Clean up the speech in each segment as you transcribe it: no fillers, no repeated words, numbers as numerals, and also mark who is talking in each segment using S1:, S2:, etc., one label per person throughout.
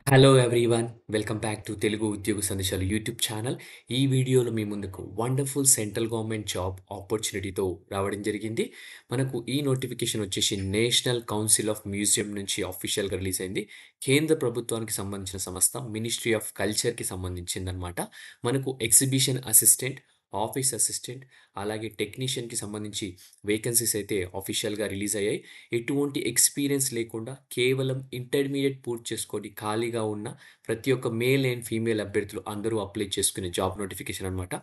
S1: Hello everyone. Welcome back to Telugu ఉద్యోగ సందేశాలు YouTube channel. ఈ వీడియోలో మీ ముందుకు వండర్‌ఫుల్ సెంట్రల్ గవర్నమెంట్ జాబ్ ఆపర్చునిటీతో రావడం జరిగింది. మనకు ఈ నోటిఫికేషన్ వచ్చేసి నేషనల్ కౌన్సిల్ ఆఫ్ మ్యూజియం నుంచి ఆఫీషియల్‌గా రిలీజ్ అయింది. కేంద్ర ప్రభుత్వానికి సంబంధించిన సంస్థ మినిస్ట్రీ ఆఫ్ కల్చర్‌కి సంబంధించిందనమాట. మనకు ఎగ్జిబిషన్ అసిస్టెంట్, ఆఫీస్ అసిస్టెంట్, అలాగే టెక్నీషియన్‌కి సంబంధించి వేకెన్సీస్ అయితే ఆఫీషియల్‌గా రిలీజ్ అయ్యాయి. ఎటువంటి ఎక్స్‌పీరియన్స్ లేకుండా కేవలం ఇంటర్మీడియేట్ పూర్తి చేసుకొని ఖాళీగా ఉన్న ప్రతి ఒక్క మేల్ అండ్ ఫీమేల్ అభ్యర్థులు అందరూ అప్లై చేసుకునే జాబ్ నోటిఫికేషన్ అనమాట.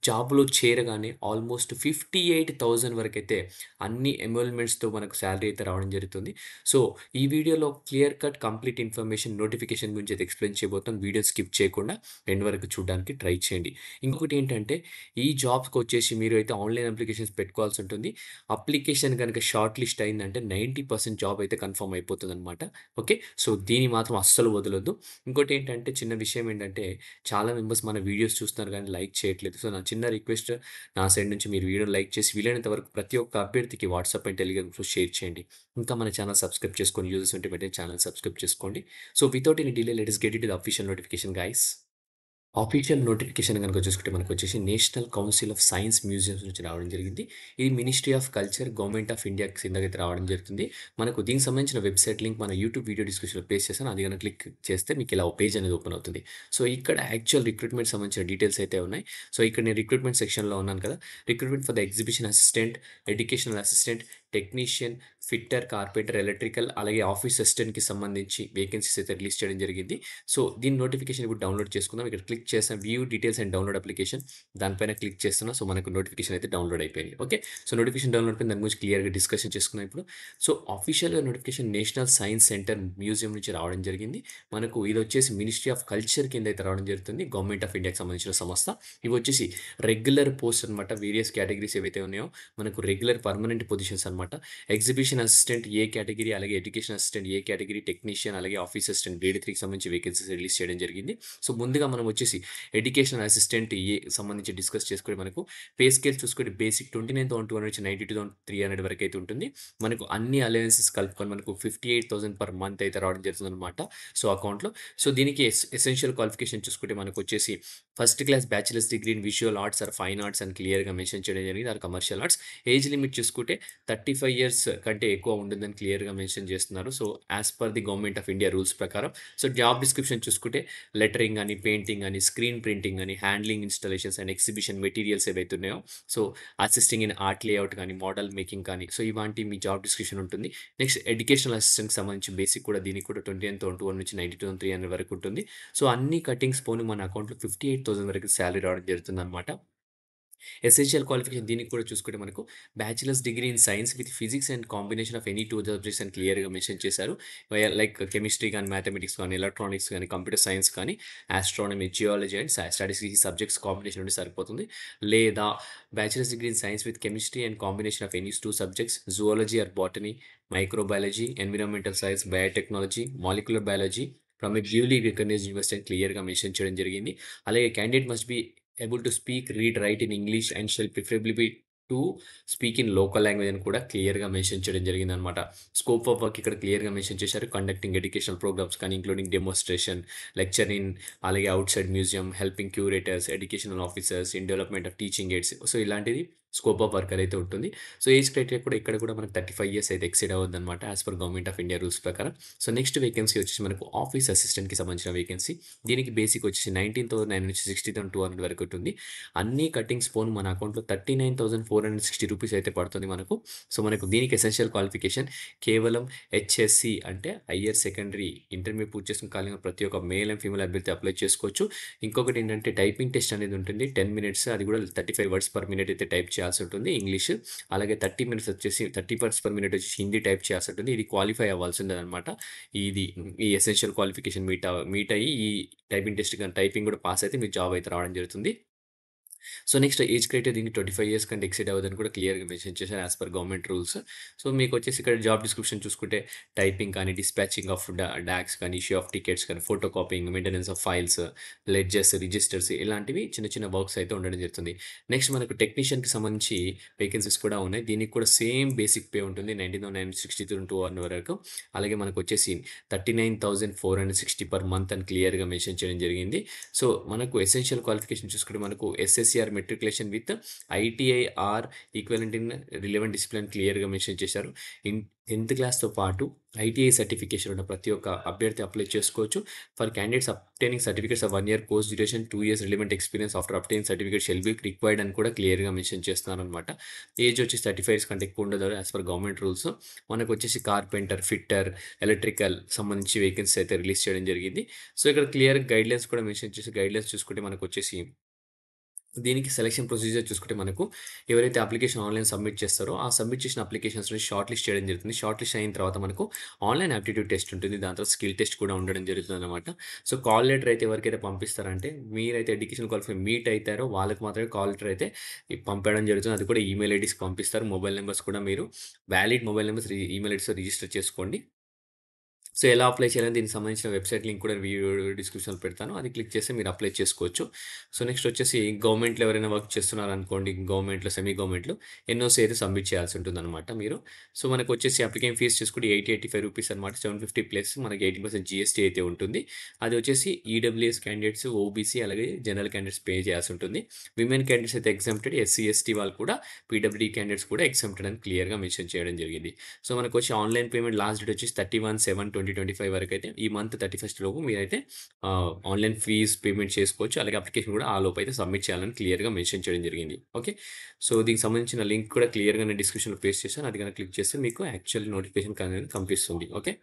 S1: జాబ్‌లో చేరగానే ఆల్మోస్ట్ 58,000 వరకైతే అన్ని ఎన్రోల్‌మెంట్స్‌తో మనకు సాలరీ అయితే రావడం జరుగుతుంది. సో, ఈ వీడియోలో clear cut complete information notification గురించి అయితే ఎక్స్‌ప్లెయిన్ చేయబోతున్నాను. వీడియో స్కిప్ చేయకుండా ఎండ్ వరకు చూడడానికి ట్రై చేయండి. ఇంకొకటి ఏంటంటే ఈ జాబ్స్‌కొచ్చేసి మీరు అయితే ఆన్‌లైన్ అప్లికేషన్స్ పెట్టుకోవాల్సి ఉంటుంది. అప్లికేషన్ గనుక షార్ట్ లిస్ట్ అయిందంటే 90% జాబ్ అయితే కన్ఫర్మ్ అయిపోతదనమాట. ఓకే. సో, దీన్ని మాత్రం అస్సలు వదలొద్దు. ఇంకోటేంటంటే చిన్న విషయం ఏంటంటే చాలా మెంబర్స్ మన వీడియోస్ చూస్తున్నారు గానీ లైక్ చేయట్లేదు. సో, నా చిన్న రిక్వెస్ట్ నా సైడ్ నుంచి మీరు వీడియోని లైక్ చేసి వీలైనంత వరకు ప్రతి ఒక్క అభ్యర్థికి వాట్సాప్ అండ్ టెలిగ్రామ్‌లో షేర్ చేయండి. ఇంకా మన ఛానల్ సబ్స్క్రైబ్ చేసుకొని యూజర్స్ ఉంటే వెంటనే ఛానల్ సబ్స్క్రైబ్ చేసుకోండి. So, without any delay let us get into the official notification guys. Official notification గనుక చూసుకుంటే మనకొచ్చేసి national council of science museums నుంచి రావడం జరిగింది. ఇది ministry of culture, government of India కిందకైతే రావడం జరుగుతుంది. మనకు దీనికి సంబంధించిన వెబ్‌సైట్ లింక్ మన యూట్యూబ్ వీడియో డిస్క్రిప్షన్‌లో పేస్ట్ చేశాను. అది గనుక క్లిక్ చేస్తే మీకు ఇలా ఓ పేజ్ అనేది ఓపెన్ అవుతుంది. సో, ఇక్కడ యాక్చువల్ రిక్రూట్‌మెంట్ సంబంధించిన డీటెయిల్స్ అయితే ఉన్నాయి. సో, ఇక్కడ నేను రిక్రూట్‌మెంట్ సెక్షన్‌లో ఉన్నాను కదా! Recruitment for the exhibition assistant, educational assistant, technician, fitter, carpenter, electrical అలాగే ఆఫీస్ అసిస్టెంట్‌కి సంబంధించి వేకెన్సీస్ అయితే రిలీజ్ చేయడం జరిగింది. సో, దీని నోటిఫికేషన్ ఇప్పుడు డౌన్‌లోడ్ చేసుకుందాం. ఇక్కడ క్లిక్ చేసాం view details and download application. దానిపైన క్లిక్ చేస్తున్నా. సో, మనకు నోటిఫికేషన్ అయితే డౌన్‌లోడ్ అయిపోయింది. ఓకే. సో, నోటిఫికేషన్ డౌన్‌లోడ్ అయిపోయింది. దాని గురించి క్లియర్‌గా డిస్కషన్ చేసుకుందాం ఇప్పుడు. సో, ఆఫీషియల్‌గా notification national science centre museum నుంచి రావడం జరిగింది. మనకు ఇదొచ్చేసి మినిస్ట్రీ ఆఫ్ కల్చర్ కింద అయితే రావడం జరుగుతుంది. గవర్నమెంట్ ఆఫ్ ఇండియాకి సంబంధించిన సంస్థ. ఇవొచ్చేసి రెగ్యులర్ పోస్ట్ అనమాట. వేరియస్ కేటగరీస్ ఏవైతే ఉన్నాయో మనకు రెగ్యులర్ పర్మనెంట్ పొజిషన్స్ అనమాట. ఎగ్జిబిషన్ అసిస్టెంట్ ఏ కేటగిరీ, అలాగే ఎడ్యుకేషన్ అసిస్టెంట్ ఏ కేటగిరీ, టెక్నీషియన్ అలాగే ఆఫీస్ అసిస్టెంట్ గ్రేడ్ 3కి సంబంధించి వేకెన్సీస్ రిలీజ్ చేయడం జరిగింది. సో, ముందుగా మనం వచ్చేసి ఎడ్యుకేషన్ అసిస్టెంట్ ఏ సంబంధించి డిస్కస్ చేసుకుంటే మనకు పే స్కేల్ చూసుకుంటే బేసిక్ 29,200 నుంచి 92,300 వరకైతే ఉంటుంది. మనకు అన్ని అలవెన్సెస్ కలుపుకొని మనకు 58,000 పర్ మంత్ అయితే రావడం జరుగుతుందనమాట. సో, అకౌంట్‌లో. సో, దీనికి ఎసెన్షియల్ క్వాలిఫికేషన్ చూసుకుంటే మనకొచ్చేసి first class bachelors degree in visual arts or fine arts అని క్లియర్‌గా మెన్షన్ చేయడం జరిగింది. Or commercial arts. Age limit చూసుకుంటే 35 ఇయర్స్ కంటే ఎక్కువ ఉండదని క్లియర్‌గా మెన్షన్ చేస్తున్నారు. So, as per the government of India rules ప్రకారం. సో, జాబ్ డిస్క్రిప్షన్ చూసుకుంటే లెటరింగ్ అని, పెయింటింగ్ అని, స్క్రీన్ ప్రింటింగ్ అని, handling installations and exhibition materials ఏవైతే ఉన్నాయో, so, assisting in art layout కానీ, మోడల్ మేకింగ్ కానీ, సో, ఇవాంటి మీ జాబ్ డిస్క్రిప్షన్ ఉంటుంది. నెక్స్ట్ ఎడ్యుకేషనల్ అసిస్టెంట్‌కి సంబంధించి బేసిక్ కూడా దీనికి కూడా 29,200 నుంచి 92,300 వరకు ఉంటుంది. సో, అన్ని కటింగ్స్ పోను మన అకౌంట్‌లో 58,000 వరకు సాలరీ రావడం జరుగుతుందనమాట. ఎసెన్షియల్ క్వాలిఫికేషన్ దీనికి కూడా చూసుకుంటే మనకు bachelor's degree in science with physics and combination of any 2 subjects అని క్లియర్‌గా మెన్షన్ చేశారు. లైక్ కెమిస్ట్రీ గాని, మ్యాథమెటిక్స్ గాని, ఎలక్ట్రానిక్స్ గాని, కంప్యూటర్ సైన్స్ కానీ, ఆస్ట్రానమీ, జియాలజీ అండ్ స్టాటిస్టిక్స్ ఈ సబ్జెక్ట్స్ కాంబినేషన్ ఉంటే సరిపోతుంది. లేదా bachelor's degree in science with chemistry and combination of any 2 subjects zoology or botany, microbiology, environmental science, biotechnology, molecular biology from a duly recognised university అని క్లియర్‌గా mention చేయడం జరిగింది. అలాగే candidate must be able to speak, read, write in English and shall preferably be to speak in local language అని కూడా క్లియర్‌గా mention చేయడం జరిగిందనమాట. స్కోప్ ఆఫ్ వర్క్ ఇక్కడ క్లియర్‌గా మెన్షన్ చేశారు. కండక్టింగ్ ఎడ్యుకేషనల్ ప్రోగ్రామ్స్ కానీ ఇంక్లూడింగ్ డెమోన్‌స్ట్రేషన్, లెక్చర్ ఇన్ అలాగే outside museum, helping curators, educational officers in development of teaching AIDS. So, ఇలాంటిది స్కోప్ ఆఫ్ వర్క్ అయితే ఉంటుంది. సో, ఏజ్ క్రైటీరియా కూడా ఇక్కడ కూడా మనకు 35 ఇయర్స్ అయితే ఎక్సీడ్ అవ్వద్దనమాట as per government of India rules ప్రకారం. సో, నెక్స్ట్ వేకెన్సీ వచ్చేసి మనకు ఆఫీస్ అసిస్టెంట్‌కి సంబంధించిన వేకెన్సీ. దీనికి బేసిక్ వచ్చేసి 19,900 నుంచి 60,200 వరకు ఉంటుంది. అన్ని కటింగ్స్ పోను మన అకౌంట్‌లో 39,460 రూపీస్ అయితే పడుతుంది మనకు. సో, మనకు దీనికి ఎసెన్షియల్ క్వాలిఫికేషన్ కేవలం హెచ్ఎస్‌సి అంటే హైయర్ సెకండరీ ఇంటర్మీడియేట్ పూర్తి చేసుకున్న ఖాళీగా ప్రతి ఒక్క మేల్ అండ్ ఫీమేల్ అభ్యర్థి అప్లై చేసుకోవచ్చు. ఇంకొకటి ఏంటంటే టైపింగ్ టెస్ట్ అనేది ఉంటుంది. 10 మినిట్స్ అది కూడా 35 వర్డ్స్ పర్ మినిట్ అయితే టైప్ చేయాల్సి ఉంటుంది ఇంగ్లీష్. అలాగే 30 మినిట్స్ వచ్చేసి 30 వర్డ్స్ పర్ మినిట్ వచ్చేసి హిందీ టైప్ చేయాల్సి ఉంటుంది. ఇది క్వాలిఫై అవ్వాల్సిందేనమాట. ఇది ఈ ఎసెన్షియల్ క్వాలిఫికేషన్ మీట్ అయ్యి ఈ టైపింగ్ టెస్ట్ గాని టైపింగ్ కూడా పాస్ అయితే మీకు జాబ్ అయితే రావడం జరుగుతుంది. సో, నెక్స్ట్ ఏజ్ క్రైటీరియా దీనికి 25 ఇయర్స్ కంటే ఎక్సీడ్ అవ్వదని కూడా క్లియర్‌గా మెన్షన్ చేశారు as per government rules. So, మీకొచ్చేసి ఇక్కడ జాబ్ డిస్క్రిప్షన్ చూసుకుంటే టైపింగ్ కానీ, డిస్పాచింగ్ ఆఫ్ డాక్స్ కానీ, ఇష్యూ ఆఫ్ టికెట్స్ కానీ, photo copying, maintenance of files, ledgers, registers ఇలాంటివి చిన్న చిన్న వర్క్స్ అయితే ఉండడం జరుగుతుంది. నెక్స్ట్ మనకు టెక్నీషియన్‌కి సంబంధించి వేకెన్సీస్ కూడా ఉన్నాయి. దీనికి కూడా సేమ్ బేసిక్ పే ఉంటుంది. 19,962 వరకు. అలాగే మనకొచ్చేసి 39,460 పర్ మంత్ అని క్లియర్‌గా మెన్షన్ చేయడం జరిగింది. సో, మనకు ఎసెన్షియల్ క్వాలిఫికేషన్ చూసుకుంటే మనకు SSC or matriculation with ITI or equivalent in relevant discipline క్లియర్‌గా మెన్షన్ చేశారు. ఇన్ 10థ్ క్లాస్‌తో పాటు ఐటీఐ సర్టిఫికేషన్ ఉన్న ప్రతి ఒక్క అభ్యర్థి అప్లై చేసుకోవచ్చు. For candidates obtaining certificates of 1 year course duration, 2 years relevant experience after obtaining certificate shall be required అని కూడా క్లియర్‌గా మెన్షన్ చేస్తున్నారనమాట. ఏజ్ వచ్చి 35 ఇయర్స్ కంటే ఎక్కువ ఉండదు యాస్ పర్ గవర్నమెంట్ రూల్స్. మనకొచ్చేసి కార్పెంటర్, ఫిట్టర్, ఎలక్ట్రికల్ సంబంధించి వేకెన్సీస్ అయితే రిలీజ్ చేయడం జరిగింది. సో, ఇక్కడ క్లియర్ గైడ్‌లైన్స్ కూడా మెన్షన్ చేసి గైడ్‌లైన్స్ చూసుకుంటే మనకొచ్చేసి దీనికి సెలక్షన్ ప్రొసీజర్ చూసుకుంటే మనకు ఎవరైతే అప్లికేషన్ ఆన్‌లైన్ సబ్మిట్ చేస్తారో, ఆ సబ్మిట్ చేసిన అప్లికేషన్స్‌ని షార్ట్ లిస్ట్ చేయడం జరుగుతుంది. షార్ట్ లిస్ట్ అయిన తర్వాత మనకు ఆన్‌లైన్ యాప్టిట్యూడ్ టెస్ట్ ఉంటుంది. దాని తర్వాత స్కిల్ టెస్ట్ కూడా ఉండడం జరుగుతుందనమాట. సో, కాల్ లెటర్ అయితే ఎవరికైతే పంపిస్తారంటే, మీరైతే ఎడ్యుకేషన్ క్వాలిఫై మీట్ అయితారో వాళ్ళకి మాత్రమే కాల్ లెటర్ అయితే పంపడం జరుగుతుంది. అది కూడా ఈమెయిల్ ఐడీస్‌కి పంపిస్తారు. మొబైల్ నంబర్స్ కూడా మీరు వాలిడ్ మొబైల్ నంబర్స్ ఈమెయిల్ ఐడీస్‌తో రిజిస్టర్ చేసుకోండి. సో, ఎలా అప్లై చేయాలని దీనికి సంబంధించిన వెబ్‌సైట్ లింక్ కూడా వీడియో డిస్క్రిప్షన్‌లో పెడతాను. అది క్లిక్ చేసి మీరు అప్లై చేసుకోవచ్చు. సో, నెక్స్ట్ వచ్చేసి గవర్నమెంట్‌లో ఎవరైనా వర్క్ చేస్తున్నారనుకోండి, గవర్నమెంట్‌లో, సెమీ గవర్నమెంట్‌లో ఎన్‌ఓసీ అయితే సబ్మిట్ చేయాల్సి ఉంటుందనమాట మీరు. సో, మనకొచ్చేసి అప్లికేషన్ ఫీస్ చూసుకుంటే రూ. 85 అనమాట. 750 ప్లస్ మనకి 18% జీఎస్టీ అయితే ఉంటుంది. అది వచ్చేసి ఈడబ్ల్యూఎస్ క్యాండిడేట్స్, ఓబీసీ అలాగే జనరల్ క్యాండిడేట్స్ పే చేయాల్సి ఉంటుంది. విమెన్ క్యాండిడేట్స్ అయితే ఎగ్జామ్టెడ్. ఎస్సీ, ఎస్టీ వాళ్ళు కూడా పీడబ్ల్యూడీ క్యాండిడేట్స్ కూడా ఎగ్జామ్టెడ్ అని క్లియర్‌గా మెన్షన్ చేయడం జరిగింది. సో, మనకొచ్చి ఆన్‌లైన్ పేమెంట్ లాస్ట్ డేట్ వచ్చేసి 31/7/2025 వరకైతే ఈ మంత్ 31 లోపు మీరైతే ఆన్‌లైన్ ఫీజ్ పేమెంట్ చేసుకోవచ్చు. అలాగే అప్లికేషన్ కూడా ఆ లోపైతే సబ్మిట్ చేయాలని క్లియర్‌గా మెన్షన్ చేయడం జరిగింది. ఓకే. సో, దీనికి సంబంధించిన లింక్ కూడా క్లియర్‌గా నేను డిస్క్రిప్షన్‌లో పేస్ట్ చేశాను. అది గనక క్లిక్ చేస్తే మీకు యాక్చువల్ నోటిఫికేషన్ అనేది కనిపిస్తుంది. ఓకే.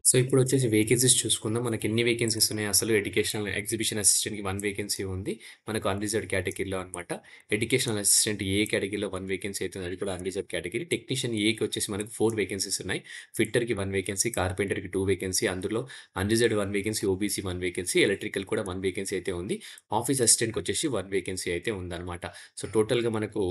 S1: సో, ఇప్పుడొచ్చేసి వేకెన్సీస్ చూసుకుందాం. మనకెన్ని వేకెన్సీస్ ఉన్నాయి అసలు ఎడ్యుకేషనల్ ఎగ్జిబిషన్ అసిస్టెంట్‌కి 1 వేకెన్సీ ఉంది. మనకు అన్‌రిజర్వ్డ్ కేటగిరీలో అనమాట. ఎడ్యుకేషనల్ అసిస్టెంట్ ఏ కేటగిరీలో 1 వేకెన్సీ అయితే ఉంది. అది కూడా అన్‌రిజర్వ్డ్ కేటగిరీ. టెక్నీషియన్ ఏకి వచ్చేసి మనకు 4 వేకెన్సీస్ ఉన్నాయి. ఫిట్టర్‌కి 1 వేకెన్సీ, కార్పెంటర్‌కి 2 వేకెన్సీ, అందులో unreserved 1 vacancy, OBC 1 vacancy, electrical కూడా 1 వేకెన్సీ అయితే ఉంది. ఆఫీస్ అసిస్టెంట్‌కి వచ్చేసి 1 వేకెన్సీ అయితే ఉందనమాట. సో, టోటల్‌గా మనకు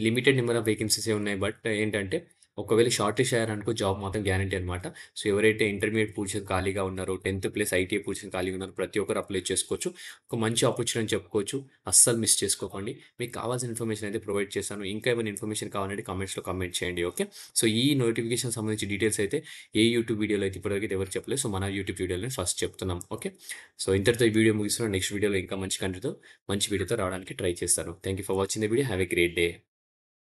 S1: లిమిటెడ్ నంబర్ ఆఫ్ వేకెన్సీసే ఉన్నాయి. బట్ ఏంటంటే ఒకవేళ షార్ట్ లిస్ట్ అయ్యారనుకో జాబ్ మాత్రం గ్యారంటీ అనమాట. సో, ఎవరైతే ఇంటర్మీడియేట్ పొజిషన్ ఖాళీగా ఉన్నారో, 10థ్ ప్లస్ ఐటీఐ పొజిషన్ ఖాళీగా ఉన్నారో ప్రతి ఒక్కరు అప్లై చేసుకోవచ్చు. ఒక మంచి ఆపర్చునిటీ అని చెప్పుకోవచ్చు. అస్సలు మిస్ చేసుకోకండి. మీకు కావాల్సిన ఇన్ఫర్మేషన్ అయితే ప్రొవైడ్ చేశాను. ఇంకా ఏమైనా ఇన్ఫర్మేషన్ కావాలంటే కామెంట్స్‌లో కామెంట్ చేయండి. ఓకే. సో, ఈ నోటిఫికేషన్ సంబంధించి డీటెయిల్స్ అయితే ఏ యూట్యూబ్ వీడియోలో అయితే ఇప్పటివరకు అయితే ఎవరు చెప్పలేదు. సో, మన యూట్యూబ్ వీడియోలోనే ఫస్ట్ చెప్తున్నాం. ఓకే. సో, ఇంతటితో ఈ వీడియో ముగిస్తున్నాను. నెక్స్ట్ వీడియోలో ఇంకా మంచి కంటెంట్‌తో మంచి వీడియోతో రావడానికి ట్రై చేస్తాను. Thank you for watching the video. Have a great day.